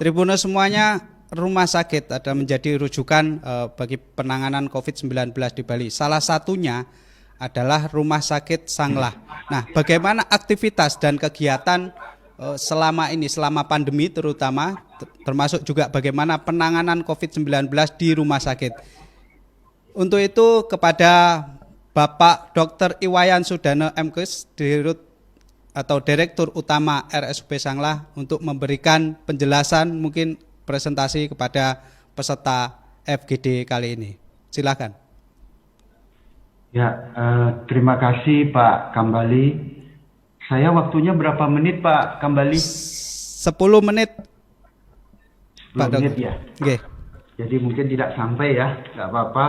Tribunus semuanya, rumah sakit ada menjadi rujukan bagi penanganan COVID-19 di Bali. Salah satunya adalah Rumah Sakit Sanglah. Nah, bagaimana aktivitas dan kegiatan selama ini, selama pandemi terutama, termasuk juga bagaimana penanganan COVID-19 di rumah sakit. Untuk itu kepada Bapak Dr. Iwayan Sudana MKes, Dirut atau Direktur Utama RSUP Sanglah untuk memberikan penjelasan, mungkin presentasi kepada peserta FGD kali ini. Silakan. Ya, terima kasih Pak Kambali. Saya waktunya berapa menit Pak Kambali? 10 menit. 10 Pak menit Dokter. ya. Okay. Jadi mungkin tidak sampai ya, nggak apa-apa.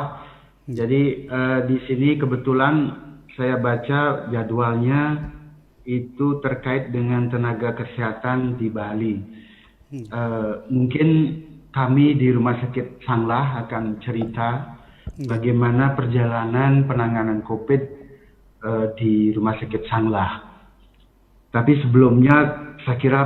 Jadi di sini kebetulan saya baca jadwalnya itu terkait dengan tenaga kesehatan di Bali. Mungkin kami di Rumah Sakit Sanglah akan cerita bagaimana perjalanan penanganan COVID di Rumah Sakit Sanglah. Tapi sebelumnya saya kira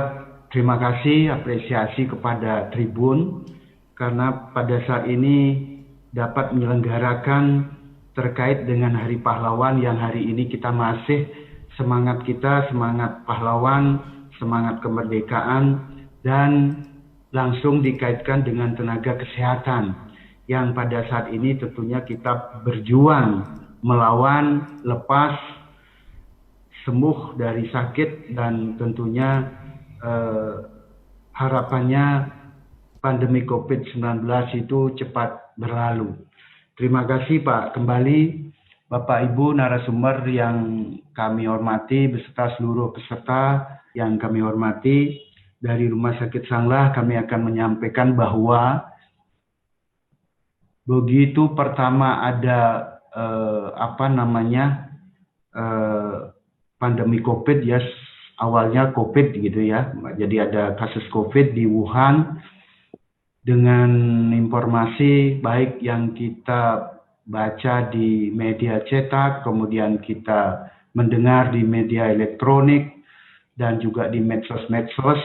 terima kasih, apresiasi kepada Tribun karena pada saat ini dapat menyelenggarakan terkait dengan Hari Pahlawan yang hari ini kita masih semangat kita, semangat pahlawan, semangat kemerdekaan, dan langsung dikaitkan dengan tenaga kesehatan yang pada saat ini tentunya kita berjuang melawan, lepas, sembuh dari sakit, dan tentunya harapannya pandemi COVID-19 itu cepat berlalu. Terima kasih Pak. Kembali Bapak Ibu narasumber yang kami hormati beserta seluruh peserta yang kami hormati, dari Rumah Sakit Sanglah kami akan menyampaikan bahwa begitu pertama ada pandemi COVID ya, awalnya COVID gitu ya. Jadi ada kasus COVID di Wuhan. Dengan informasi baik yang kita baca di media cetak, kemudian kita mendengar di media elektronik, dan juga di medsos-medsos,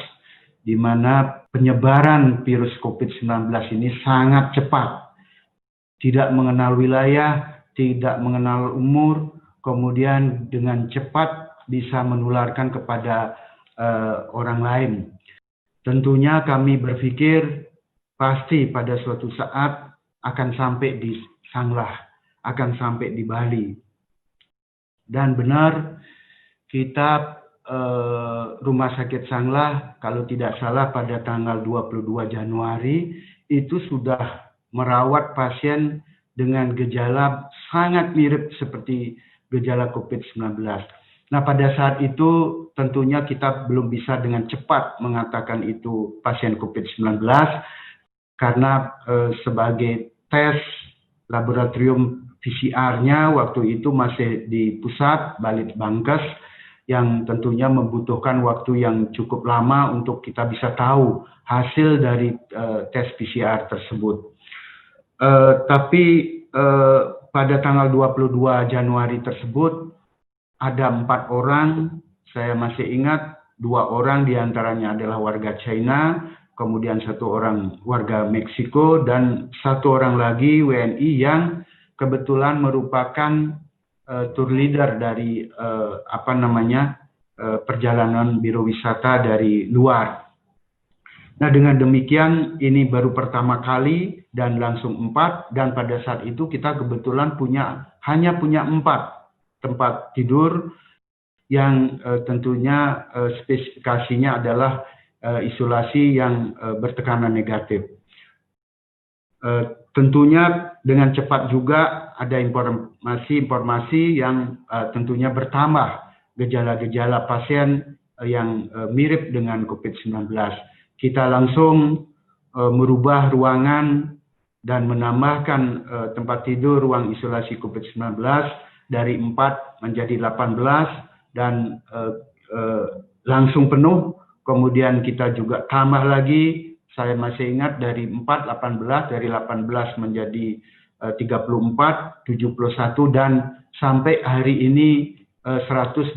di mana penyebaran virus COVID-19 ini sangat cepat. Tidak mengenal wilayah, tidak mengenal umur, kemudian dengan cepat bisa menularkan kepada orang lain. Tentunya kami berpikir pasti pada suatu saat akan sampai di Sanglah, akan sampai di Bali. Dan benar, kita Rumah Sakit Sanglah, kalau tidak salah pada tanggal 22 Januari, itu sudah merawat pasien dengan gejala sangat mirip seperti gejala COVID-19. Nah, pada saat itu tentunya kita belum bisa dengan cepat mengatakan itu pasien COVID-19, karena sebagai tes laboratorium PCR-nya waktu itu masih di pusat Balitbangkes, yang tentunya membutuhkan waktu yang cukup lama untuk kita bisa tahu hasil dari tes PCR tersebut. Tapi pada tanggal 22 Januari tersebut ada 4 orang, saya masih ingat, 2 orang diantaranya adalah warga China, kemudian 1 orang warga Meksiko, dan 1 orang lagi WNI yang kebetulan merupakan tour leader dari perjalanan biro wisata dari luar. Nah, dengan demikian ini baru pertama kali dan langsung 4, dan pada saat itu kita kebetulan hanya punya 4 tempat tidur yang tentunya spesifikasinya adalah isolasi yang bertekanan negatif. Tentunya dengan cepat juga ada informasi yang tentunya bertambah gejala-gejala pasien yang mirip dengan COVID-19. Kita langsung merubah ruangan dan menambahkan tempat tidur ruang isolasi COVID-19 dari 4 menjadi 18 dan langsung penuh. Kemudian kita juga tambah lagi, saya masih ingat dari 4, 18, dari 18 menjadi 34, 71, dan sampai hari ini 127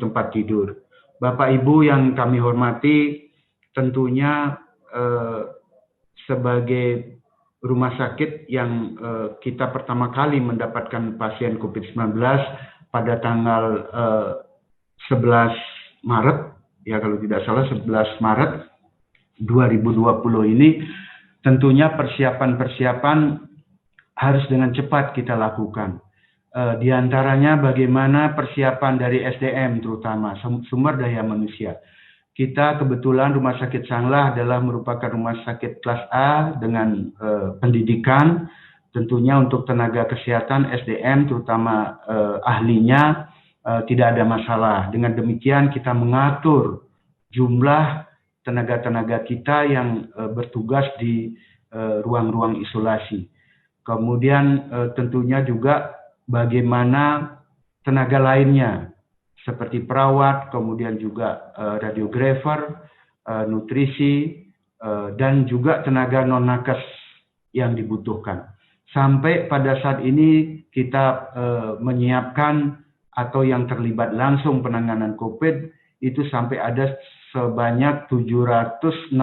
tempat tidur. Bapak Ibu yang kami hormati, tentunya sebagai rumah sakit yang kita pertama kali mendapatkan pasien COVID-19 pada tanggal 11 Maret, ya kalau tidak salah 11 Maret 2020 ini, tentunya persiapan-persiapan harus dengan cepat kita lakukan. Di antaranya bagaimana persiapan dari SDM, terutama sumber daya manusia. Kita kebetulan Rumah Sakit Sanglah adalah merupakan rumah sakit kelas A dengan pendidikan. Tentunya untuk tenaga kesehatan SDM, terutama ahlinya, tidak ada masalah. Dengan demikian kita mengatur jumlah tenaga-tenaga kita yang bertugas di ruang-ruang isolasi. Kemudian tentunya juga bagaimana tenaga lainnya seperti perawat, kemudian juga radiografer, nutrisi, dan juga tenaga non-nakes yang dibutuhkan. Sampai pada saat ini kita menyiapkan atau yang terlibat langsung penanganan COVID itu sampai ada sebanyak 767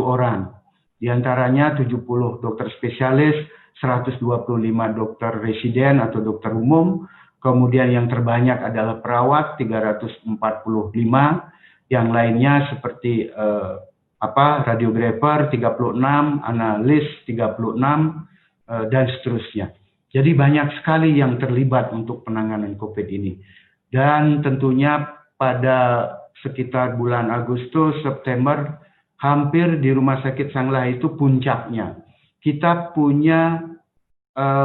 orang. Di antaranya 70 dokter spesialis, 125 dokter residen atau dokter umum, kemudian yang terbanyak adalah perawat 345, yang lainnya seperti radiografer 36, analis 36, dan seterusnya. Jadi banyak sekali yang terlibat untuk penanganan COVID ini. Dan tentunya pada sekitar bulan Agustus, September, hampir di Rumah Sakit Sanglah itu puncaknya. Kita punya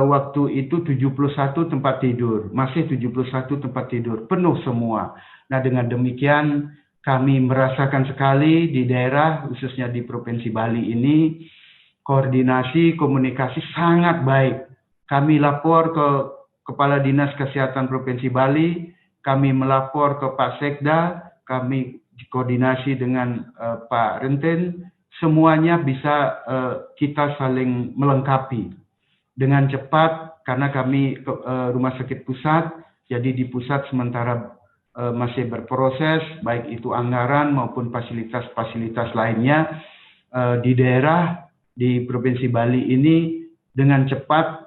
waktu itu 71 tempat tidur, masih 71 tempat tidur, penuh semua. Nah, dengan demikian kami merasakan sekali di daerah, khususnya di Provinsi Bali ini, koordinasi, komunikasi sangat baik. Kami lapor ke Kepala Dinas Kesehatan Provinsi Bali, kami melapor ke Pak Sekda, kami koordinasi dengan Pak Renten, semuanya bisa kita saling melengkapi dengan cepat karena kami rumah sakit pusat, jadi di pusat sementara masih berproses, baik itu anggaran maupun fasilitas-fasilitas lainnya. Di daerah di Provinsi Bali ini dengan cepat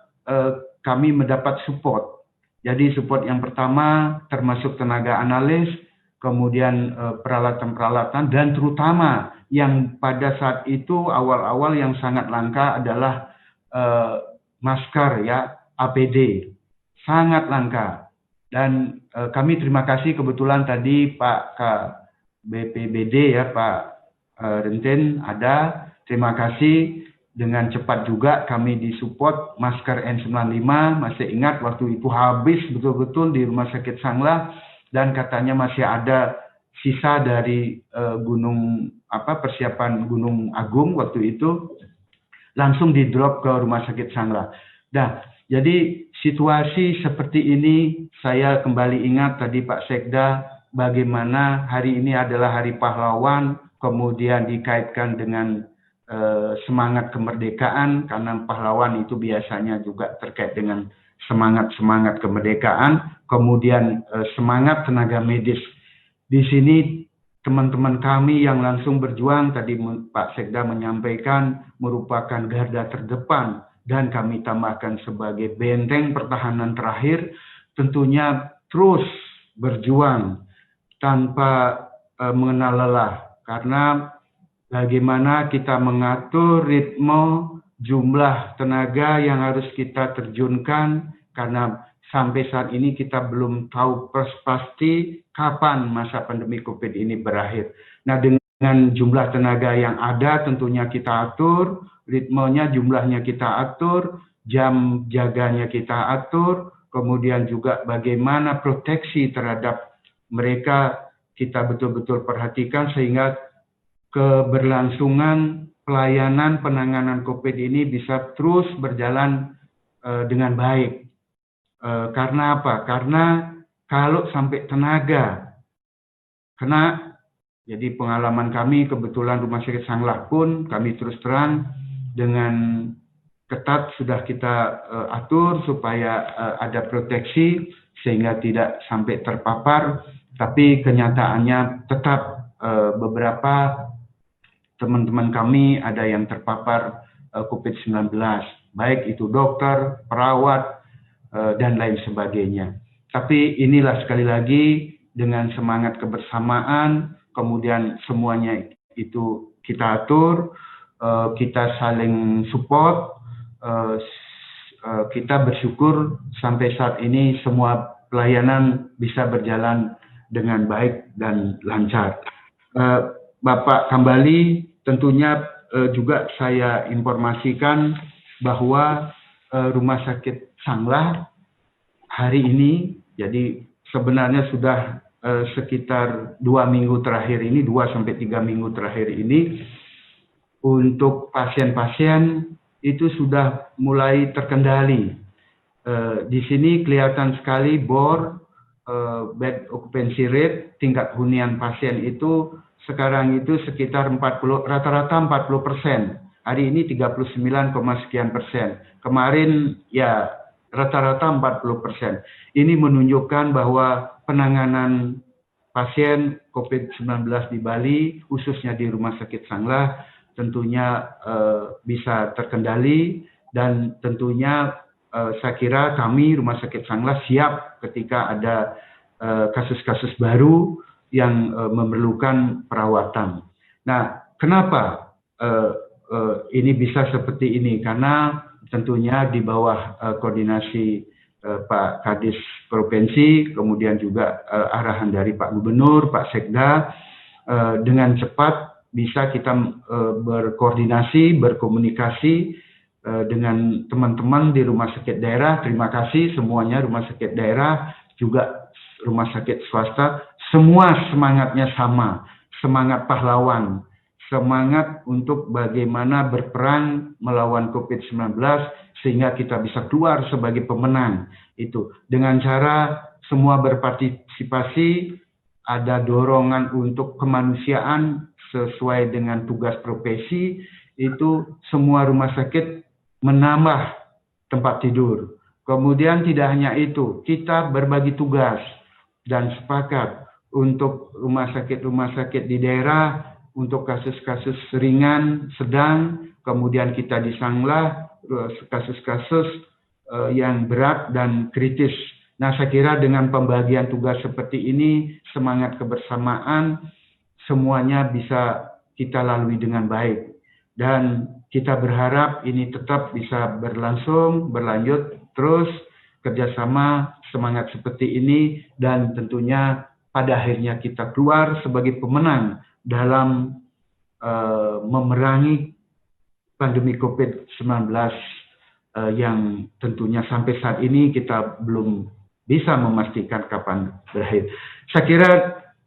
kami mendapat support. Jadi support yang pertama termasuk tenaga analis, kemudian peralatan-peralatan, dan terutama yang pada saat itu awal-awal yang sangat langka adalah masker, ya, APD, sangat langka. Dan kami terima kasih kebetulan tadi Pak BPBD, ya, Pak Renten ada. Terima kasih, dengan cepat juga kami disupport masker N95. Masih ingat waktu itu habis betul-betul di Rumah Sakit Sanglah, dan katanya masih ada sisa dari persiapan Gunung Agung waktu itu, langsung di drop ke Rumah Sakit Sanglah. Nah, jadi situasi seperti ini saya kembali ingat tadi Pak Sekda, bagaimana hari ini adalah Hari Pahlawan, kemudian dikaitkan dengan semangat kemerdekaan, karena pahlawan itu biasanya juga terkait dengan semangat kemerdekaan, kemudian semangat tenaga medis. Di sini teman-teman kami yang langsung berjuang, tadi Pak Sekda menyampaikan, merupakan garda terdepan, dan kami tambahkan sebagai benteng pertahanan terakhir, tentunya terus berjuang tanpa mengenal lelah, karena bagaimana kita mengatur ritme jumlah tenaga yang harus kita terjunkan, karena sampai saat ini kita belum tahu pasti kapan masa pandemi COVID ini berakhir. Nah, dengan jumlah tenaga yang ada tentunya kita atur, ritmenya, jumlahnya kita atur, jam jaganya kita atur, kemudian juga bagaimana proteksi terhadap mereka kita betul-betul perhatikan sehingga keberlangsungan pelayanan penanganan COVID ini bisa terus berjalan dengan baik. Karena apa? Karena kalau sampai tenaga kena, jadi pengalaman kami kebetulan Rumah Sakit Sanglah pun kami terus terang dengan ketat sudah kita atur supaya ada proteksi sehingga tidak sampai terpapar, tapi kenyataannya tetap beberapa teman-teman kami ada yang terpapar COVID-19, baik itu dokter, perawat, dan lain sebagainya. Tapi inilah sekali lagi dengan semangat kebersamaan, kemudian semuanya itu kita atur, kita saling support, kita bersyukur sampai saat ini semua pelayanan bisa berjalan dengan baik dan lancar. Bapak Kambali, tentunya juga saya informasikan bahwa Rumah Sakit Sanglah hari ini, jadi sebenarnya sudah sekitar 2 minggu terakhir ini, 2-3 minggu terakhir ini, untuk pasien-pasien itu sudah mulai terkendali. Di sini kelihatan sekali bor bed occupancy rate, tingkat hunian pasien itu sekarang itu sekitar rata-rata 40%. Hari ini 39, sekian persen. Kemarin ya rata-rata 40%. Ini menunjukkan bahwa penanganan pasien COVID-19 di Bali, khususnya di Rumah Sakit Sanglah, tentunya bisa terkendali, dan tentunya saya kira kami Rumah Sakit Sanglah siap ketika ada kasus-kasus baru yang memerlukan perawatan. Nah, kenapa ini bisa seperti ini? Karena tentunya di bawah koordinasi Pak Kadis Provinsi, kemudian juga arahan dari Pak Gubernur, Pak Sekda, dengan cepat bisa kita berkoordinasi, berkomunikasi dengan teman-teman di rumah sakit daerah. Terima kasih semuanya, rumah sakit daerah, juga rumah sakit swasta, semua semangatnya sama, semangat pahlawan, semangat untuk bagaimana berperang melawan COVID-19 sehingga kita bisa keluar sebagai pemenang. Itu dengan cara semua berpartisipasi, ada dorongan untuk kemanusiaan sesuai dengan tugas profesi, itu semua rumah sakit menambah tempat tidur. Kemudian tidak hanya itu, kita berbagi tugas dan sepakat untuk rumah sakit di daerah, untuk kasus-kasus ringan, sedang, kemudian kita di Sanglah, kasus-kasus yang berat dan kritis. Nah, saya kira dengan pembagian tugas seperti ini, semangat kebersamaan, semuanya bisa kita lalui dengan baik. Dan kita berharap ini tetap bisa berlangsung, berlanjut, terus kerjasama, semangat seperti ini, dan tentunya pada akhirnya kita keluar sebagai pemenang dalam memerangi pandemi COVID-19 yang tentunya sampai saat ini kita belum bisa memastikan kapan berakhir. Saya kira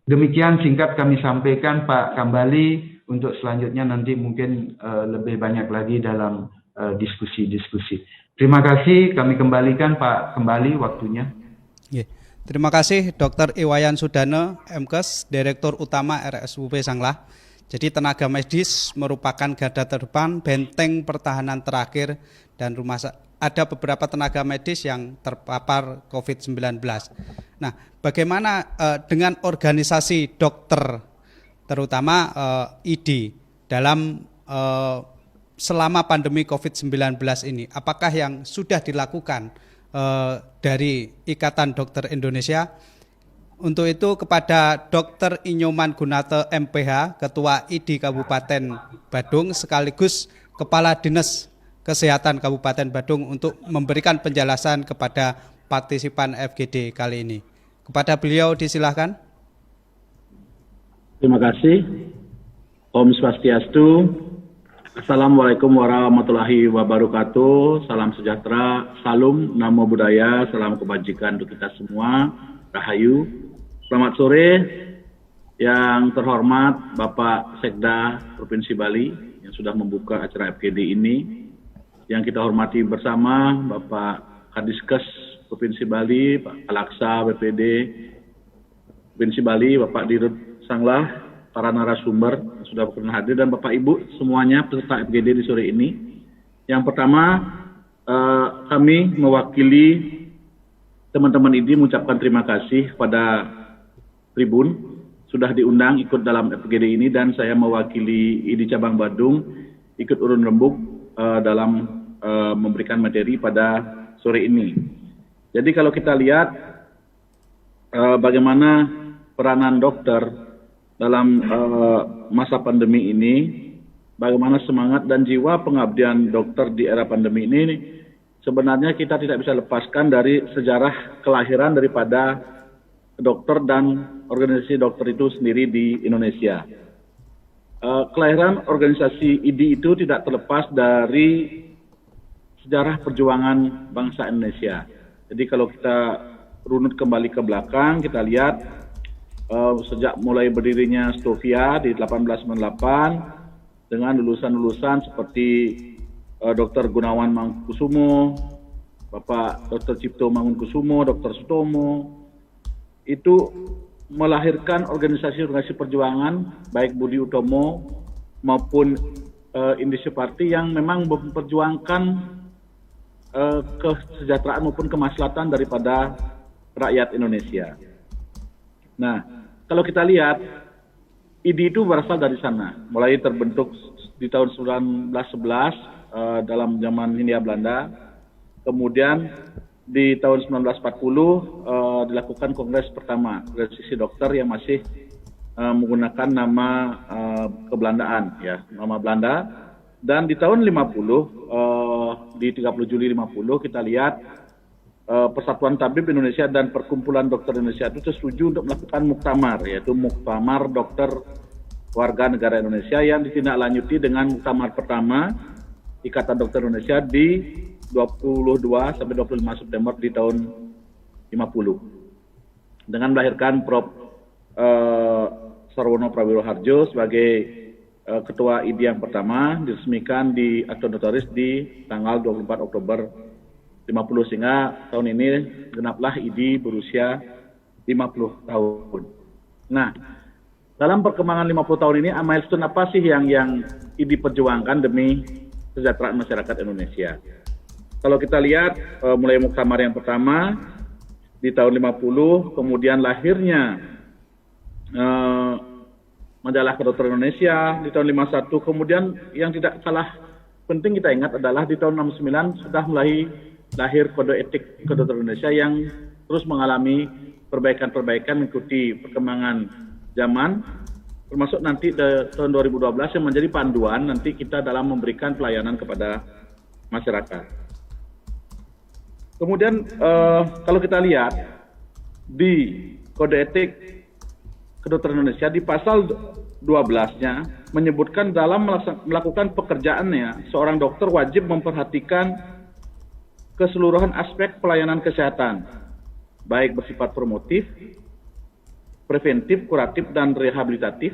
demikian singkat kami sampaikan, Pak Kambali. Untuk selanjutnya nanti mungkin lebih banyak lagi dalam diskusi-diskusi. Terima kasih, kami kembalikan Pak Kambali waktunya. Yeah. Terima kasih Dr. Iwayan Sudana, MKes, Direktur Utama RSUP Sanglah. Jadi tenaga medis merupakan garda terdepan, benteng pertahanan terakhir, dan ada beberapa tenaga medis yang terpapar COVID-19. Nah, bagaimana dengan organisasi dokter, terutama ID, dalam selama pandemi COVID-19 ini? Apakah yang sudah dilakukan dari Ikatan Dokter Indonesia? Untuk itu kepada Dr. Inyoman Gunate MPH, Ketua ID Kabupaten Badung sekaligus Kepala Dinas Kesehatan Kabupaten Badung, untuk memberikan penjelasan kepada partisipan FGD kali ini. Kepada beliau disilahkan. Terima kasih. Om Swastiastu. Assalamualaikum warahmatullahi wabarakatuh. Salam sejahtera, salam, namo buddhaya, salam kebajikan untuk kita semua. Rahayu. Selamat sore yang terhormat Bapak Sekda Provinsi Bali yang sudah membuka acara FGD ini. Yang kita hormati bersama Bapak Kadiskes Provinsi Bali, Pak Alaksa BPD Provinsi Bali, Bapak Dirut Sanglah, para narasumber yang sudah pernah hadir, dan Bapak Ibu semuanya peserta FGD di sore ini. Yang pertama, kami mewakili teman-teman ini mengucapkan terima kasih kepada Tribun sudah diundang ikut dalam FGD ini, dan saya mewakili ID Cabang Badung ikut urun rembuk dalam memberikan materi pada sore ini. Jadi kalau kita lihat bagaimana peranan dokter dalam masa pandemi ini, bagaimana semangat dan jiwa pengabdian dokter di era pandemi ini, sebenarnya kita tidak bisa lepaskan dari sejarah kelahiran daripada dokter dan organisasi dokter itu sendiri di Indonesia. Kelahiran organisasi ID itu tidak terlepas dari sejarah perjuangan bangsa Indonesia. Jadi kalau kita runut kembali ke belakang, kita lihat sejak mulai berdirinya Stovia di 1898 dengan lulusan-lulusan seperti Dr. Gunawan Mangunkusumo, Bapak Dr. Cipto Mangunkusumo, Dr. Sutomo, itu melahirkan organisasi-organisasi perjuangan baik Budi Utomo maupun Indonesia Party yang memang memperjuangkan kesejahteraan maupun kemaslahatan daripada rakyat Indonesia. Nah, kalau kita lihat ID itu berasal dari sana, mulai terbentuk di tahun 1911 dalam zaman Hindia Belanda, kemudian di tahun 1940 dilakukan kongres pertama, organisasi dokter yang masih menggunakan nama kebelandaan, ya, nama Belanda. Dan di tahun 50, di 30 Juli 50, kita lihat Persatuan Tabib Indonesia dan Perkumpulan Dokter Indonesia itu setuju untuk melakukan muktamar, yaitu Muktamar Dokter Warga Negara Indonesia yang ditindaklanjuti dengan muktamar pertama Ikatan Dokter Indonesia di 22 sampai 25 September di tahun 50 dengan melahirkan Prof. Sarwono Prawiro Harjo sebagai Ketua ID yang pertama, diresmikan di Akta Notaris di tanggal 24 Oktober 50, sehingga tahun ini genaplah ID berusia 50 tahun. Nah, dalam perkembangan 50 tahun ini, milestone apa sih yang ID perjuangkan demi kesejahteraan masyarakat Indonesia? Kalau kita lihat mulai muktamar yang pertama di tahun 50, kemudian lahirnya Majalah Kedokteran Indonesia di tahun 51, kemudian yang tidak kalah penting kita ingat adalah di tahun 69 sudah mulai lahir Kode Etik Kedokteran Indonesia yang terus mengalami perbaikan-perbaikan mengikuti perkembangan zaman, termasuk nanti di tahun 2012 yang menjadi panduan nanti kita dalam memberikan pelayanan kepada masyarakat. Kemudian kalau kita lihat di Kode Etik Kedokteran Indonesia di pasal 12-nya menyebutkan dalam melakukan pekerjaannya seorang dokter wajib memperhatikan keseluruhan aspek pelayanan kesehatan, baik bersifat promotif, preventif, kuratif, dan rehabilitatif,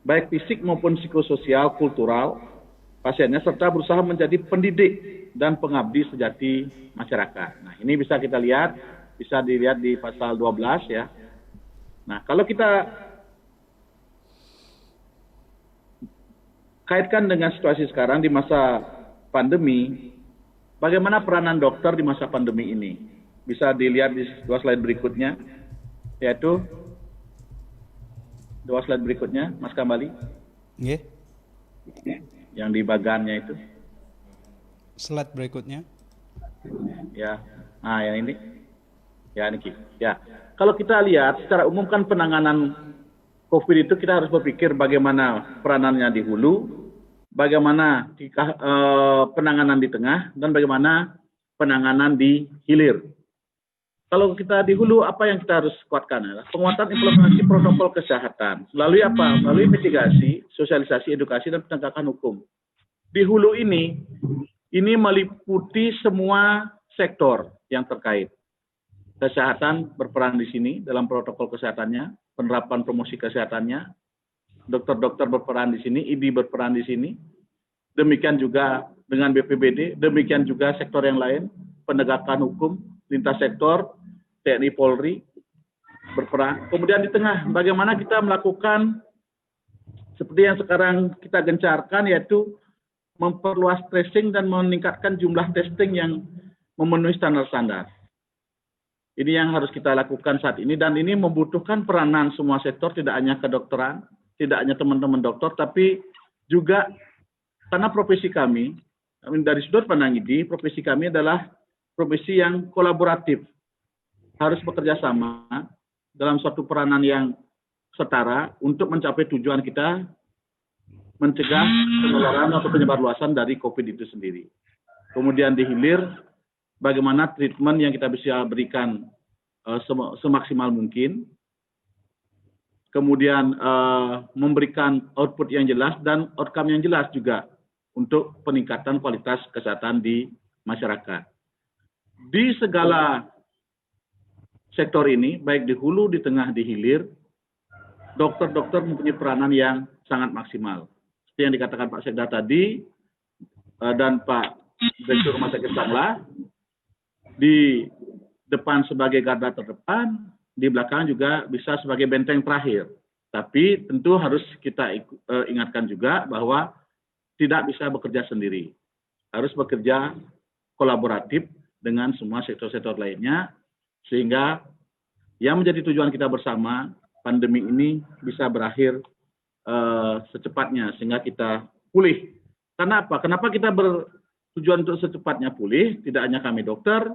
baik fisik maupun psikososial, kultural pasiennya, serta berusaha menjadi pendidik dan pengabdi sejati masyarakat. Nah, ini bisa kita lihat, bisa dilihat di pasal 12 ya. Nah, kalau kita kaitkan dengan situasi sekarang di masa pandemi, bagaimana peranan dokter di masa pandemi ini? Bisa dilihat di dua slide berikutnya, yaitu dua slide berikutnya, Mas Kambali. Yeah. Yang di bagannya itu. Slide berikutnya. Ya, nah yang ini. Ya, ini. Ya, kalau kita lihat secara umum kan penanganan COVID itu kita harus berpikir bagaimana peranannya di hulu, bagaimana penanganan di tengah, dan bagaimana penanganan di hilir. Kalau kita di hulu, apa yang kita harus kuatkan? Penguatan implementasi protokol kesehatan. Melalui apa? Melalui mitigasi, sosialisasi, edukasi, dan penegakan hukum. Di hulu ini meliputi semua sektor yang terkait. Kesehatan berperan di sini dalam protokol kesehatannya, penerapan promosi kesehatannya, dokter-dokter berperan di sini, ID berperan di sini, demikian juga dengan BPBD, demikian juga sektor yang lain, penegakan hukum, lintas sektor, TNI Polri berperan. Kemudian di tengah, bagaimana kita melakukan seperti yang sekarang kita gencarkan, yaitu memperluas tracing dan meningkatkan jumlah testing yang memenuhi standar-standar. Ini yang harus kita lakukan saat ini, dan ini membutuhkan peranan semua sektor, tidak hanya kedokteran, tidak hanya teman-teman dokter, tapi juga karena profesi kami, dari sudut pandang ini, profesi kami adalah profesi yang kolaboratif, harus bekerja sama dalam suatu peranan yang setara untuk mencapai tujuan kita mencegah penularan atau penyebarluasan dari COVID itu sendiri. Kemudian di hilir, bagaimana treatment yang kita bisa berikan semaksimal mungkin, kemudian memberikan output yang jelas dan outcome yang jelas juga untuk peningkatan kualitas kesehatan di masyarakat. Di segala sektor ini, baik di hulu, di tengah, di hilir, dokter-dokter mempunyai peranan yang sangat maksimal. Seperti yang dikatakan Pak Sekda tadi, dan Pak Direktur Rumah Sakit Sanglah, di depan sebagai garda terdepan, di belakang juga bisa sebagai benteng terakhir. Tapi tentu harus kita ingatkan juga bahwa tidak bisa bekerja sendiri. Harus bekerja kolaboratif dengan semua sektor-sektor lainnya, sehingga yang menjadi tujuan kita bersama, pandemi ini bisa berakhir secepatnya, sehingga kita pulih. Karena apa? Kenapa kita bertujuan untuk secepatnya pulih? Tidak hanya kami dokter,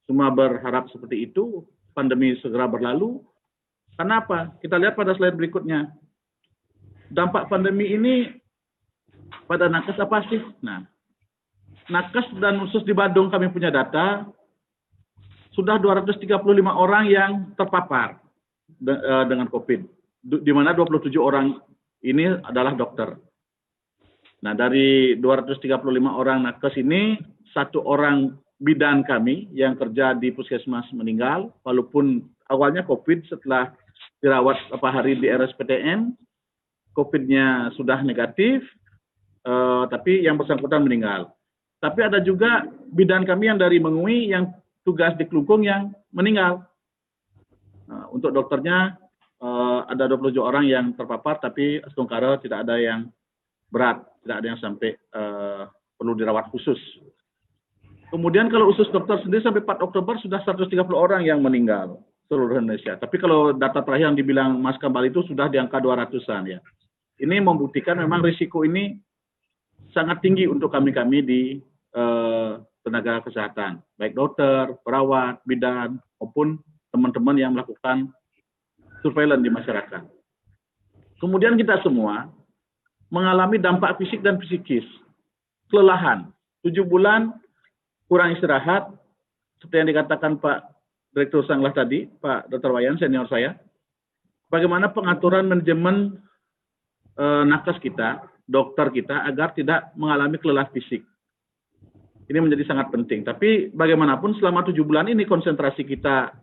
semua berharap seperti itu, pandemi segera berlalu. Kenapa? Kita lihat pada slide berikutnya. Dampak pandemi ini pada nakes apa sih? Nah, nakes dan khusus di Badung kami punya data, sudah 235 orang yang terpapar dengan COVID, di mana 27 orang ini adalah dokter. Nah, dari 235 orang nakes ini, 1 orang bidan kami yang kerja di puskesmas meninggal, walaupun awalnya COVID, setelah dirawat beberapa hari di RSPTN, COVID-nya sudah negatif, tapi yang bersangkutan meninggal. Tapi ada juga bidan kami yang dari Mengui yang tugas di Klungkung yang meninggal. Untuk dokternya ada 27 orang yang terpapar, tapi setungkara tidak ada yang berat, tidak ada yang sampai perlu dirawat khusus. Kemudian kalau usus dokter sendiri sampai 4 Oktober sudah 130 orang yang meninggal seluruh Indonesia. Tapi kalau data terakhir yang dibilang Mas Kambal itu sudah di angka 200-an ya. Ini membuktikan memang risiko ini sangat tinggi untuk kami-kami di tenaga kesehatan, baik dokter, perawat, bidan, maupun teman-teman yang melakukan surveillance di masyarakat. Kemudian kita semua mengalami dampak fisik dan psikis, kelelahan, 7 bulan kurang istirahat, seperti yang dikatakan Pak Direktur Sanglah tadi, Pak Dr. Wayan, senior saya, bagaimana pengaturan manajemen nakes kita, dokter kita, agar tidak mengalami kelelahan fisik. Ini menjadi sangat penting. Tapi bagaimanapun selama 7 bulan ini konsentrasi kita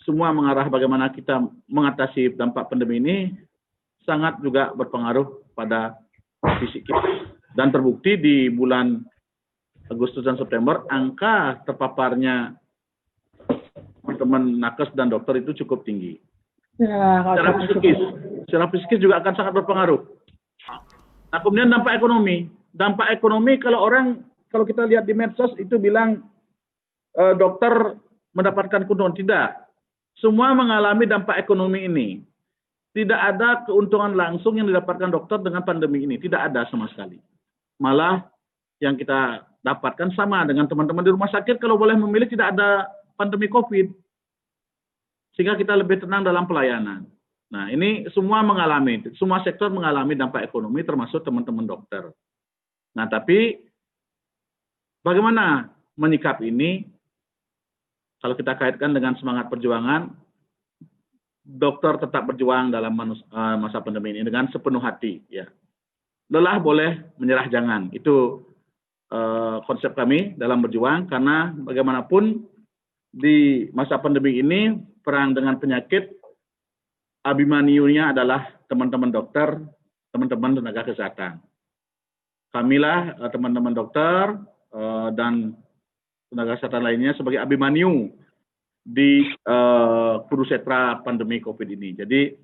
semua mengarah bagaimana kita mengatasi dampak pandemi ini sangat juga berpengaruh pada fisik kita. Dan terbukti di bulan Agustus dan September, angka terpaparnya teman-teman nakes dan dokter itu cukup tinggi. Ya, secara psikis juga akan sangat berpengaruh. Nah, kemudian dampak ekonomi. Dampak ekonomi kalau kita lihat di medsos itu bilang dokter mendapatkan keuntungan. Tidak. Semua mengalami dampak ekonomi ini. Tidak ada keuntungan langsung yang didapatkan dokter dengan pandemi ini. Tidak ada sama sekali. Malah yang kita dapatkan sama dengan teman-teman di rumah sakit, kalau boleh memilih tidak ada pandemi COVID. Sehingga kita lebih tenang dalam pelayanan. Nah, ini semua sektor mengalami dampak ekonomi termasuk teman-teman dokter. Nah, tapi bagaimana menyikapi ini? Kalau kita kaitkan dengan semangat perjuangan, dokter tetap berjuang dalam masa pandemi ini dengan sepenuh hati. Ya. Lelah boleh, menyerah jangan. Itu konsep kami dalam berjuang, karena bagaimanapun di masa pandemi ini perang dengan penyakit, abimaniunya adalah teman-teman dokter, teman-teman tenaga kesehatan. Kamilah teman-teman dokter dan tenaga kesehatan lainnya sebagai abimaniu di kurusetra pandemi COVID ini. Jadi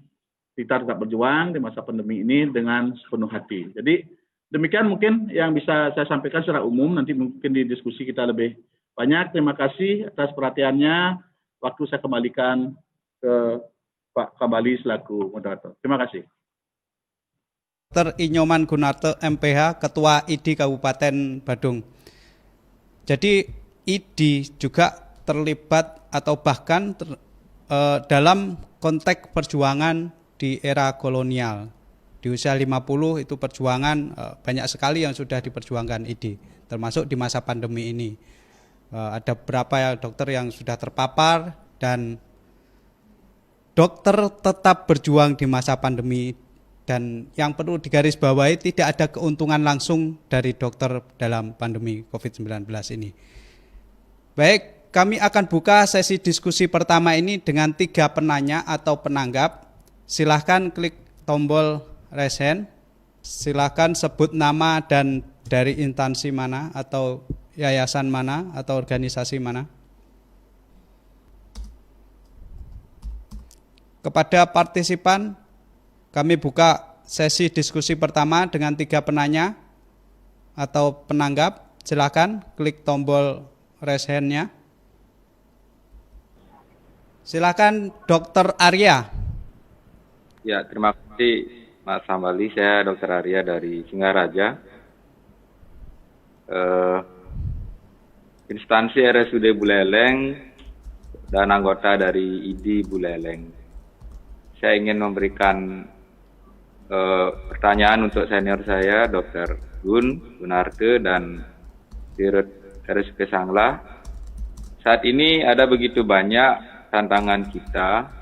kita tetap berjuang di masa pandemi ini dengan sepenuh hati. Jadi demikian mungkin yang bisa saya sampaikan secara umum, nanti mungkin di diskusi kita lebih banyak. Terima kasih atas perhatiannya. Waktu saya kembalikan ke Pak Kabali selaku moderator. Terima kasih. Dr. Inyoman Gunarto MPH, Ketua ID Kabupaten Badung. Jadi ID juga terlibat atau bahkan dalam konteks perjuangan di era kolonial. Di usia 50 itu perjuangan banyak sekali yang sudah diperjuangkan ID, termasuk di masa pandemi ini. Ada beberapa dokter yang sudah terpapar dan dokter tetap berjuang di masa pandemi. Dan yang perlu digarisbawahi, tidak ada keuntungan langsung dari dokter dalam pandemi COVID-19 ini. Baik, kami akan buka sesi diskusi pertama ini dengan 3 penanya atau penanggap. Silahkan klik tombol raise hand. Silahkan sebut nama dan dari instansi mana atau yayasan mana atau organisasi mana. Kepada partisipan, kami buka sesi diskusi pertama dengan 3 penanya atau penanggap. Silakan klik tombol raise hand-nya. Silakan Dr. Arya. Ya, terima kasih Mas Hambali. Saya Dr. Arya dari Singaraja. Instansi RSUD Buleleng dan anggota dari ID Buleleng. Saya ingin memberikan pertanyaan untuk senior saya, Dr. Gunarto dan Dirut RSUD Sanglah. Saat ini ada begitu banyak tantangan kita,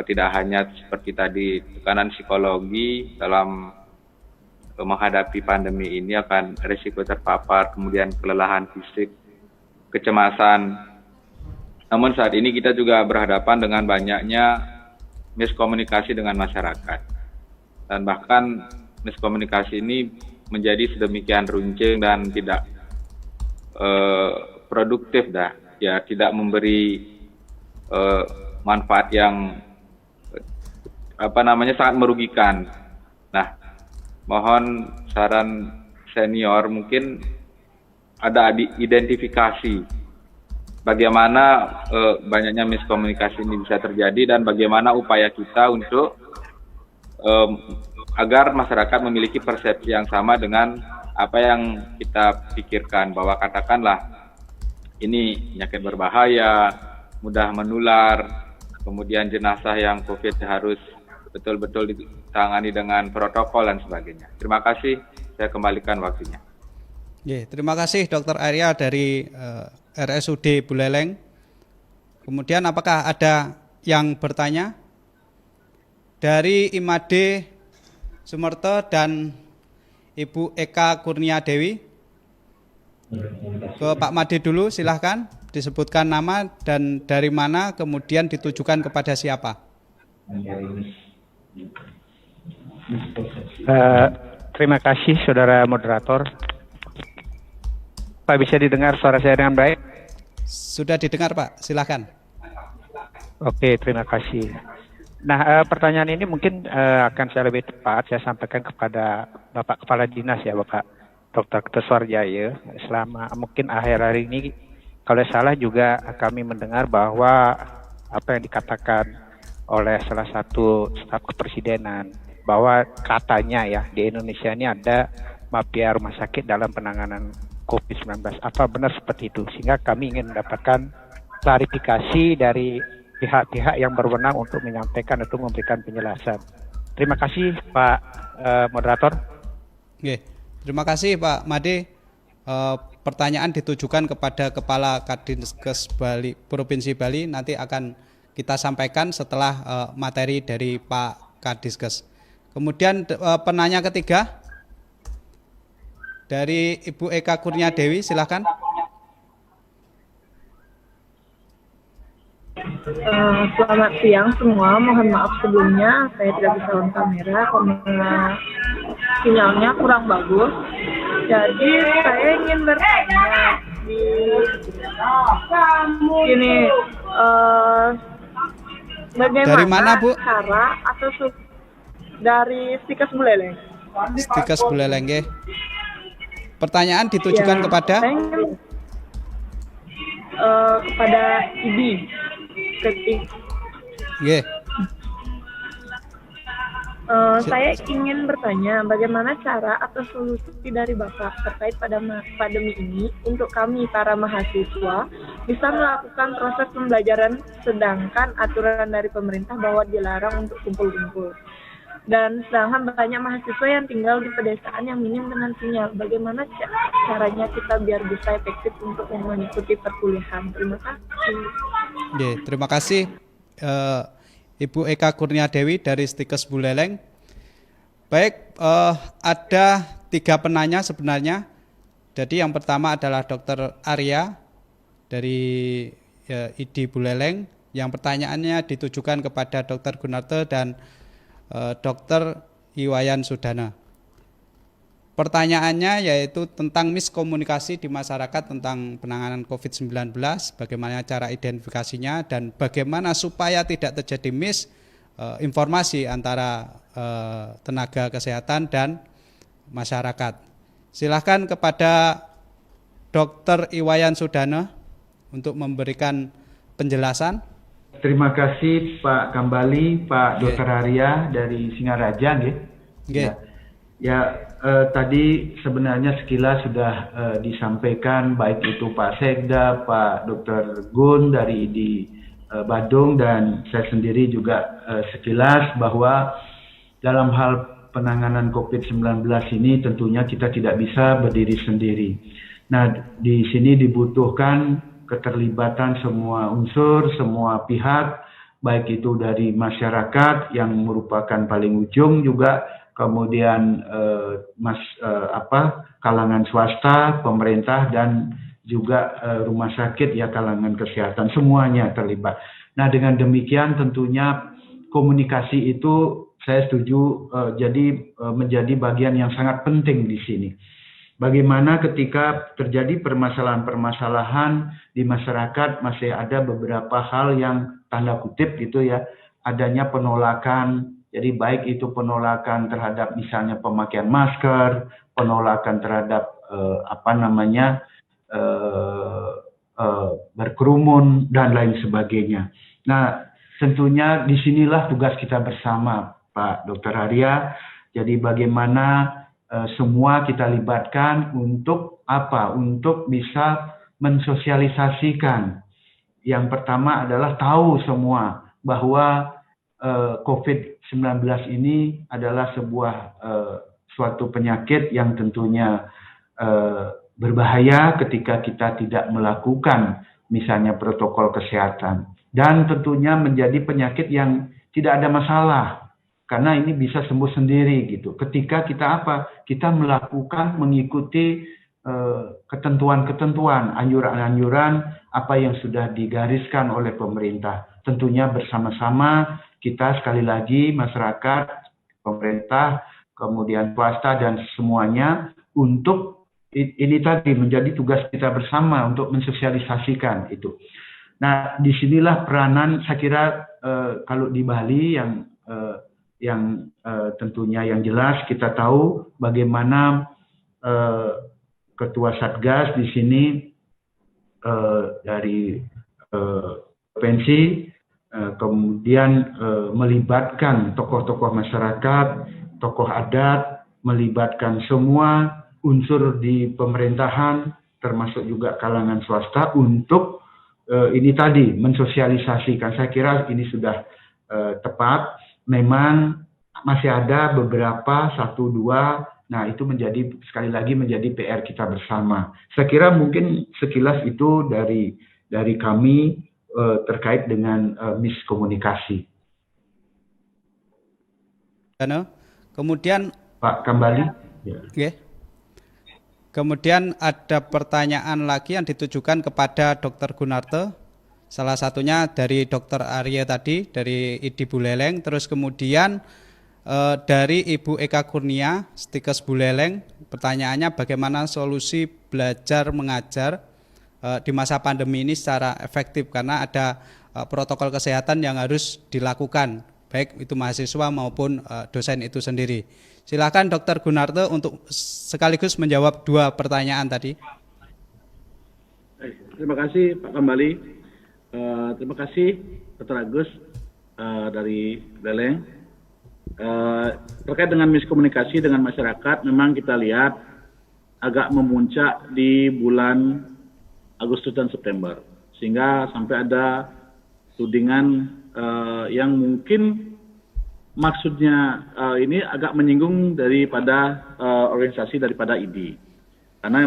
tidak hanya seperti tadi tekanan psikologi dalam menghadapi pandemi ini akan risiko terpapar, kemudian kelelahan fisik, kecemasan. Namun saat ini kita juga berhadapan dengan banyaknya miskomunikasi dengan masyarakat. Dan bahkan miskomunikasi ini menjadi sedemikian runcing dan tidak produktif tidak memberi manfaat yang sangat merugikan. Nah, mohon saran senior, mungkin ada identifikasi bagaimana banyaknya miskomunikasi ini bisa terjadi dan bagaimana upaya kita untuk agar masyarakat memiliki persepsi yang sama dengan apa yang kita pikirkan, bahwa katakanlah ini penyakit berbahaya, mudah menular, kemudian jenazah yang COVID harus betul-betul ditangani dengan protokol dan sebagainya. Terima kasih, saya kembalikan waktunya. Terima kasih Dr. Arya dari RSUD Buleleng. Kemudian apakah ada yang bertanya? Dari Imade Sumerto dan Ibu Eka Kurnia Dewi. Ke Pak Made dulu, silahkan disebutkan nama dan dari mana, kemudian ditujukan kepada siapa. Terima kasih saudara moderator. Pak, bisa didengar suara saya dengan baik? Sudah didengar Pak, silahkan. Oke, terima kasih. Nah, pertanyaan ini mungkin akan saya lebih tepat saya sampaikan kepada Bapak Kepala Dinas ya, Bapak Dr. Keteswarjaya. Selama mungkin akhir hari ini, kalau salah juga kami mendengar bahwa apa yang dikatakan oleh salah satu staf kepresidenan, bahwa katanya ya di Indonesia ini ada mafia rumah sakit dalam penanganan COVID-19. Apa benar seperti itu? Sehingga kami ingin mendapatkan klarifikasi dari pihak-pihak yang berwenang untuk menyampaikan atau memberikan penjelasan. Terima kasih Pak Moderator. Terima kasih Pak Made. Pertanyaan ditujukan kepada Kepala Kadinkes Bali, Provinsi Bali. Nanti akan kita sampaikan setelah materi dari Pak Kadinkes. Kemudian penanya ketiga dari Ibu Eka Kurnia Dewi, silakan. Selamat siang semua, mohon maaf sebelumnya saya tidak bisa on kamera karena sinyalnya kurang bagus. Jadi saya ingin bertanya bagaimana dari mana, Bu? Cara atau dari Stikes Buleleng. Stikes Buleleng. Pertanyaan ditujukan kepada kepada IDI. Nggih. Saya ingin bertanya bagaimana cara atau solusi dari Bapak terkait pada pandemi ini untuk kami para mahasiswa bisa melakukan proses pembelajaran sedangkan aturan dari pemerintah bahwa dilarang untuk kumpul-kumpul. Dan sedangkan banyak mahasiswa yang tinggal di pedesaan yang minim dengan sinyal. Bagaimana caranya kita biar bisa efektif untuk mengikuti perkuliahan? Terima kasih. Nggih, terima kasih Ibu Eka Kurniadewi dari Stikes Buleleng. Baik, ada 3 penanya sebenarnya. Jadi yang pertama adalah Dr. Arya dari ID Buleleng. Yang pertanyaannya ditujukan kepada Dr. Gunarto dan Dr. Iwayan Sudana. Pertanyaannya yaitu tentang miskomunikasi di masyarakat tentang penanganan COVID-19, bagaimana cara identifikasinya dan bagaimana supaya tidak terjadi informasi antara tenaga kesehatan dan masyarakat. Silakan kepada Dr. Iwayan Sudana untuk memberikan penjelasan. Terima kasih Pak Kambali, Pak Dr. Arya dari Singaraja, nggih. Ya, tadi sebenarnya sekilas sudah disampaikan baik itu Pak Sekda, Pak Dr. Gun dari ID Badung dan saya sendiri juga sekilas bahwa dalam hal penanganan COVID-19 ini tentunya kita tidak bisa berdiri sendiri. Nah, di sini dibutuhkan keterlibatan semua unsur, semua pihak, baik itu dari masyarakat yang merupakan paling ujung juga, kemudian kalangan swasta, pemerintah dan juga rumah sakit ya kalangan kesehatan semuanya terlibat. Nah, dengan demikian tentunya komunikasi itu saya setuju menjadi bagian yang sangat penting di sini. Bagaimana ketika terjadi permasalahan-permasalahan di masyarakat masih ada beberapa hal yang tanda kutip gitu ya, adanya penolakan. Jadi baik itu penolakan terhadap misalnya pemakaian masker, penolakan terhadap berkerumun dan lain sebagainya. Nah, tentunya disinilah tugas kita bersama, Pak Dr. Arya. Jadi bagaimana semua kita libatkan untuk apa? Untuk bisa mensosialisasikan. Yang pertama adalah tahu semua bahwa COVID-19 ini adalah suatu penyakit yang tentunya berbahaya ketika kita tidak melakukan misalnya protokol kesehatan. Dan tentunya menjadi penyakit yang tidak ada masalah. Karena ini bisa sembuh sendiri gitu. Ketika kita kita mengikuti ketentuan-ketentuan, anjuran-anjuran apa yang sudah digariskan oleh pemerintah. Tentunya bersama-sama kita sekali lagi masyarakat, pemerintah, kemudian swasta dan semuanya untuk ini tadi menjadi tugas kita bersama untuk mensosialisasikan itu. Nah, disinilah peranan saya kira kalau di Bali yang tentunya yang jelas kita tahu bagaimana Ketua Satgas di sini dari provinsi kemudian melibatkan tokoh-tokoh masyarakat, tokoh adat, melibatkan semua unsur di pemerintahan termasuk juga kalangan swasta untuk ini tadi mensosialisasikan. Saya kira ini sudah tepat. Memang masih ada beberapa 1-2, nah itu sekali lagi menjadi PR kita bersama. Saya kira mungkin sekilas itu dari kami terkait dengan miskomunikasi. Kemudian Pak Kambali. Ya. Okay. Kemudian ada pertanyaan lagi yang ditujukan kepada Dr. Gunarto. Salah satunya dari Dr. Arya tadi, dari ID Buleleng. Terus kemudian dari Ibu Eka Kurnia, Stikes Buleleng. Pertanyaannya bagaimana solusi belajar mengajar di masa pandemi ini secara efektif. Karena ada protokol kesehatan yang harus dilakukan, baik itu mahasiswa maupun dosen itu sendiri. Silakan Dr. Gunarto untuk sekaligus menjawab 2 pertanyaan tadi. Terima kasih Pak Kambali. Terima kasih Dr. Agus dari Beleng. Terkait dengan miskomunikasi dengan masyarakat, memang kita lihat agak memuncak di bulan Agustus dan September, sehingga sampai ada tudingan yang mungkin maksudnya ini agak menyinggung daripada organisasi daripada ID. Karena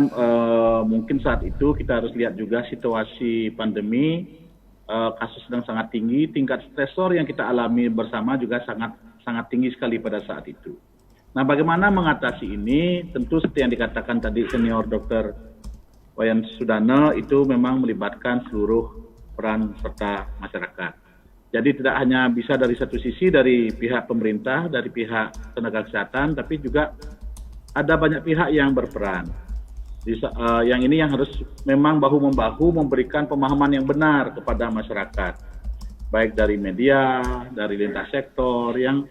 mungkin saat itu kita harus lihat juga situasi pandemi, kasus sedang sangat tinggi, tingkat stresor yang kita alami bersama juga sangat tinggi sekali pada saat itu. Nah, bagaimana mengatasi ini? Tentu seperti yang dikatakan tadi senior Dr. Wayan Sudana, itu memang melibatkan seluruh peran serta masyarakat. Jadi tidak hanya bisa dari satu sisi, dari pihak pemerintah, dari pihak tenaga kesehatan, tapi juga ada banyak pihak yang berperan. Yang ini yang harus memang bahu-membahu memberikan pemahaman yang benar kepada masyarakat, baik dari media, dari lintas sektor, yang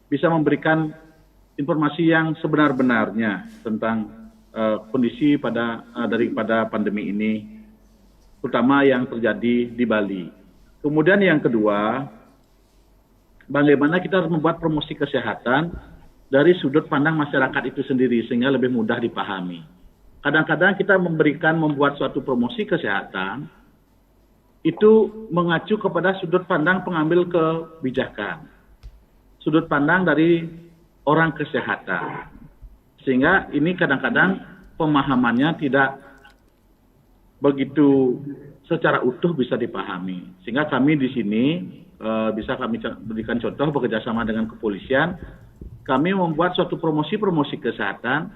bisa memberikan informasi yang sebenar-benarnya tentang kondisi daripada pandemi ini, terutama yang terjadi di Bali. Kemudian yang kedua, bagaimana kita harus membuat promosi kesehatan dari sudut pandang masyarakat itu sendiri sehingga lebih mudah dipahami. Kadang-kadang kita membuat suatu promosi kesehatan itu mengacu kepada sudut pandang pengambil kebijakan, sudut pandang dari orang kesehatan, sehingga ini kadang-kadang pemahamannya tidak begitu secara utuh bisa dipahami. Sehingga kami di sini bisa kami berikan contoh bekerjasama dengan kepolisian, kami membuat suatu promosi kesehatan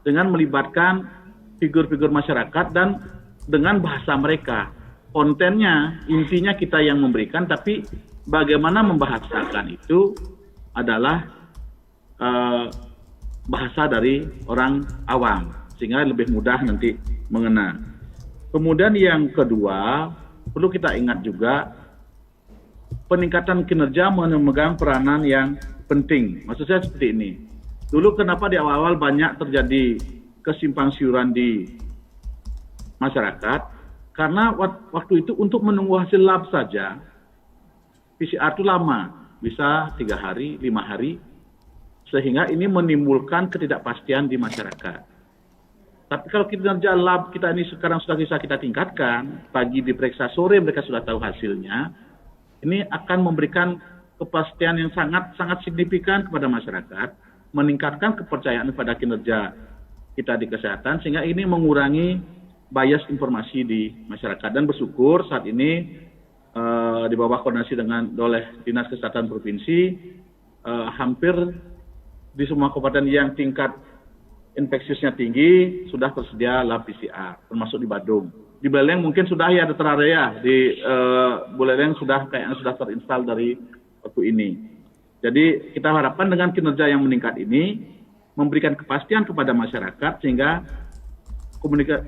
dengan melibatkan figur-figur masyarakat dan dengan bahasa mereka. Kontennya, intinya kita yang memberikan, tapi bagaimana membahasakan itu adalah bahasa dari orang awam, sehingga lebih mudah nanti mengena. Kemudian yang kedua, perlu kita ingat juga peningkatan kinerja memegang peranan yang penting. Maksud saya seperti ini. Dulu kenapa di awal-awal banyak terjadi kesimpang siuran di masyarakat? Karena waktu itu untuk menunggu hasil lab saja, PCR itu lama, bisa 3 hari, 5 hari, sehingga ini menimbulkan ketidakpastian di masyarakat. Tapi kalau kinerja lab kita ini sekarang sudah bisa kita tingkatkan, pagi diperiksa, sore mereka sudah tahu hasilnya, ini akan memberikan kepastian yang sangat signifikan kepada masyarakat, meningkatkan kepercayaan pada kinerja kita di kesehatan, sehingga ini mengurangi bias informasi di masyarakat. Dan bersyukur saat ini di bawah koordinasi oleh Dinas Kesehatan Provinsi, hampir di semua kabupaten yang tingkat infeksiusnya tinggi sudah tersedia lab PCR, termasuk di Badung. Di Beleng mungkin sudah ya ada terarea, di Buleleng kayaknya sudah terinstall dari waktu ini. Jadi kita harapkan dengan kinerja yang meningkat ini memberikan kepastian kepada masyarakat sehingga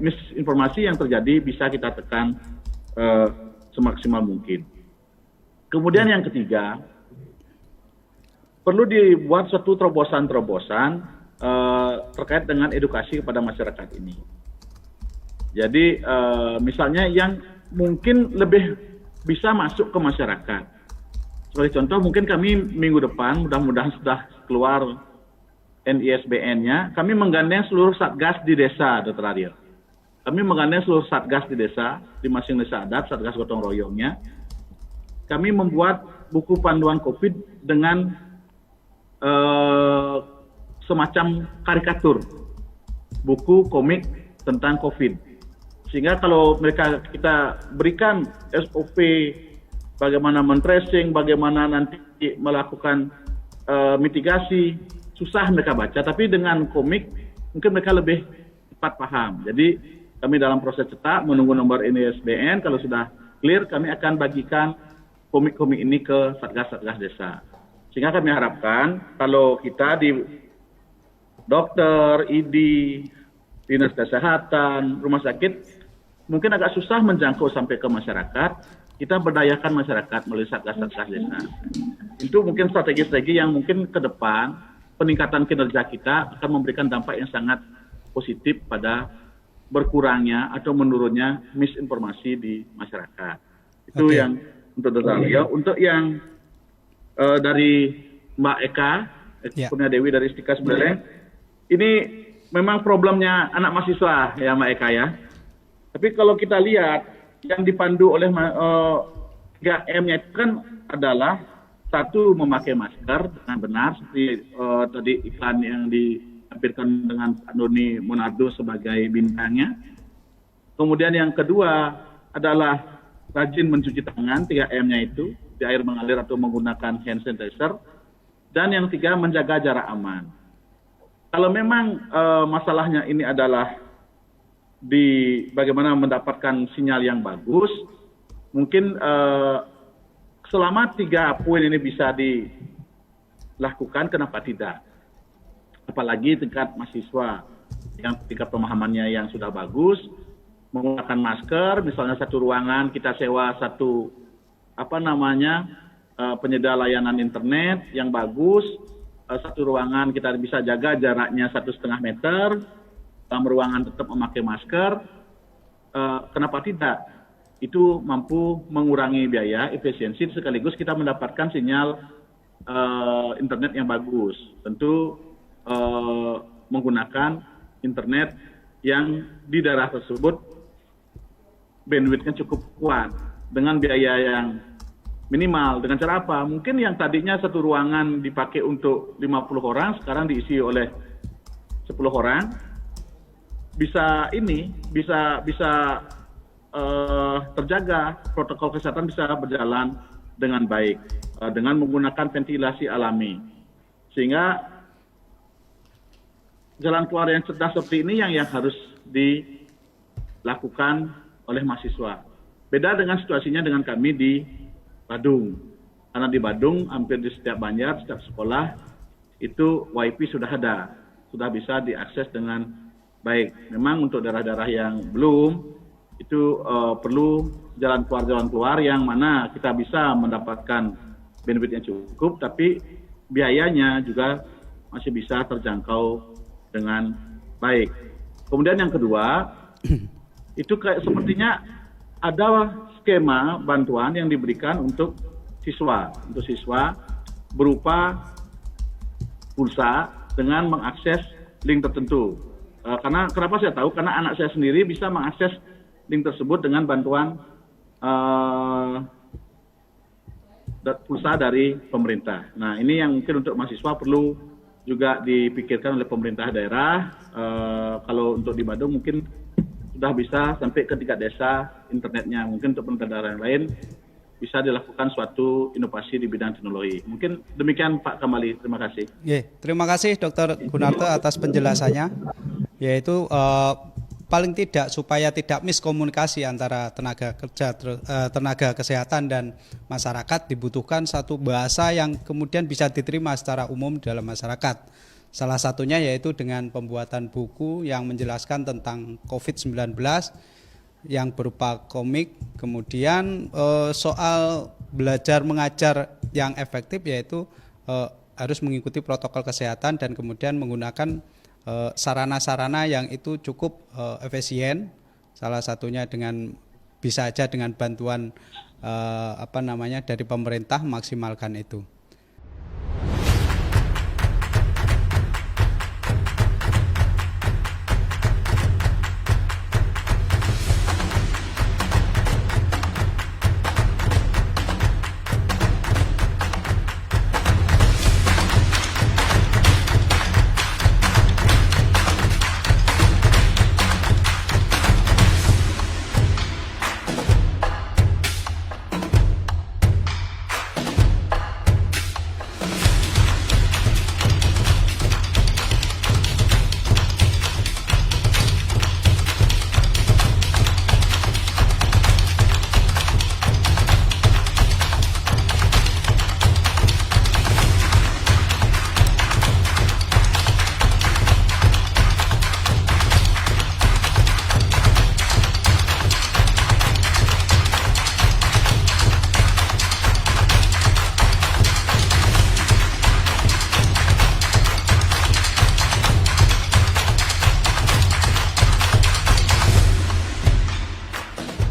misinformasi yang terjadi bisa kita tekan semaksimal mungkin. Kemudian yang ketiga, perlu dibuat suatu terobosan-terobosan terkait dengan edukasi kepada masyarakat ini. Jadi misalnya yang mungkin lebih bisa masuk ke masyarakat. Sebagai contoh, mungkin kami minggu depan, mudah-mudahan sudah keluar NISBN-nya, kami menggandeng seluruh satgas di desa, Dr. Ariel. Kami menggandeng seluruh satgas di desa, di masing desa adat, satgas gotong royongnya. Kami membuat buku panduan COVID dengan semacam karikatur, buku komik tentang COVID. Sehingga kalau kita berikan SOP, bagaimana men-tracing, bagaimana nanti melakukan mitigasi, susah mereka baca, tapi dengan komik mungkin mereka lebih cepat paham. Jadi kami dalam proses cetak menunggu nomor NISBN, kalau sudah clear kami akan bagikan komik-komik ini ke satgas-satgas desa. Sehingga kami harapkan kalau kita di dokter, ID, dinas kesehatan, rumah sakit mungkin agak susah menjangkau sampai ke masyarakat, kita berdayakan masyarakat melalui satgas-satgas desa. Itu mungkin strategi-strategi yang mungkin ke depan peningkatan kinerja kita akan memberikan dampak yang sangat positif pada berkurangnya atau menurunnya misinformasi di masyarakat. Itu Oke. yang untuk Dr. Alia. Untuk yang dari Mbak Eka Ya. Kurnia Dewi dari Istika Buleleng, ini memang problemnya anak mahasiswa ya Mbak Eka ya. Tapi kalau kita lihat yang dipandu oleh 3M-nya itu kan adalah satu, memakai masker dengan benar seperti tadi iklan yang ditampilkan dengan Pak Doni Monardo sebagai bintangnya. Kemudian yang kedua adalah rajin mencuci tangan, 3M-nya itu, di air mengalir atau menggunakan hand sanitizer. Dan yang tiga, menjaga jarak aman. Kalau memang masalahnya ini adalah di bagaimana mendapatkan sinyal yang bagus, mungkin selama 3 poin ini bisa dilakukan, kenapa tidak? Apalagi tingkat mahasiswa yang tingkat pemahamannya yang sudah bagus, menggunakan masker, misalnya satu ruangan kita sewa satu penyedia layanan internet yang bagus, satu ruangan kita bisa jaga jaraknya 1,5 meter, dalam ruangan tetap memakai masker, kenapa tidak? Itu mampu mengurangi biaya, efisiensi, sekaligus kita mendapatkan sinyal internet yang bagus. Tentu menggunakan internet yang di daerah tersebut bandwidth-nya cukup kuat dengan biaya yang minimal. Dengan cara apa? Mungkin yang tadinya satu ruangan dipakai untuk 50 orang, sekarang diisi oleh 10 orang. Bisa terjaga, protokol kesehatan bisa berjalan dengan baik dengan menggunakan ventilasi alami, sehingga jalan keluar yang cerdas seperti ini yang harus dilakukan oleh mahasiswa. Beda dengan situasinya dengan kami di Badung, karena di Badung hampir di setiap banjar, setiap sekolah itu WiFi sudah ada, sudah bisa diakses dengan baik. Memang untuk daerah-daerah yang belum, itu perlu jalan keluar yang mana kita bisa mendapatkan benefit yang cukup, tapi biayanya juga masih bisa terjangkau dengan baik. Kemudian yang kedua, itu sepertinya ada skema bantuan yang diberikan untuk siswa berupa pulsa dengan mengakses link tertentu. Karena kenapa saya tahu? Karena anak saya sendiri bisa mengakses link tersebut dengan bantuan pulsa dari pemerintah. Nah, ini yang mungkin untuk mahasiswa perlu juga dipikirkan oleh pemerintah daerah. Kalau untuk di Badung mungkin sudah bisa sampai ke tingkat desa internetnya. Mungkin untuk pemerintah daerah yang lain bisa dilakukan suatu inovasi di bidang teknologi. Mungkin demikian Pak Kamali, terima kasih. Terima kasih Dr. Gunarto atas penjelasannya. Yaitu paling tidak supaya tidak miskomunikasi antara tenaga kerja, tenaga kesehatan dan masyarakat, dibutuhkan satu bahasa yang kemudian bisa diterima secara umum dalam masyarakat. Salah satunya yaitu dengan pembuatan buku yang menjelaskan tentang COVID-19 yang berupa komik, kemudian soal belajar mengajar yang efektif yaitu harus mengikuti protokol kesehatan dan kemudian menggunakan sarana-sarana yang itu cukup efisien, salah satunya dengan bisa aja dengan bantuan dari pemerintah maksimalkan itu.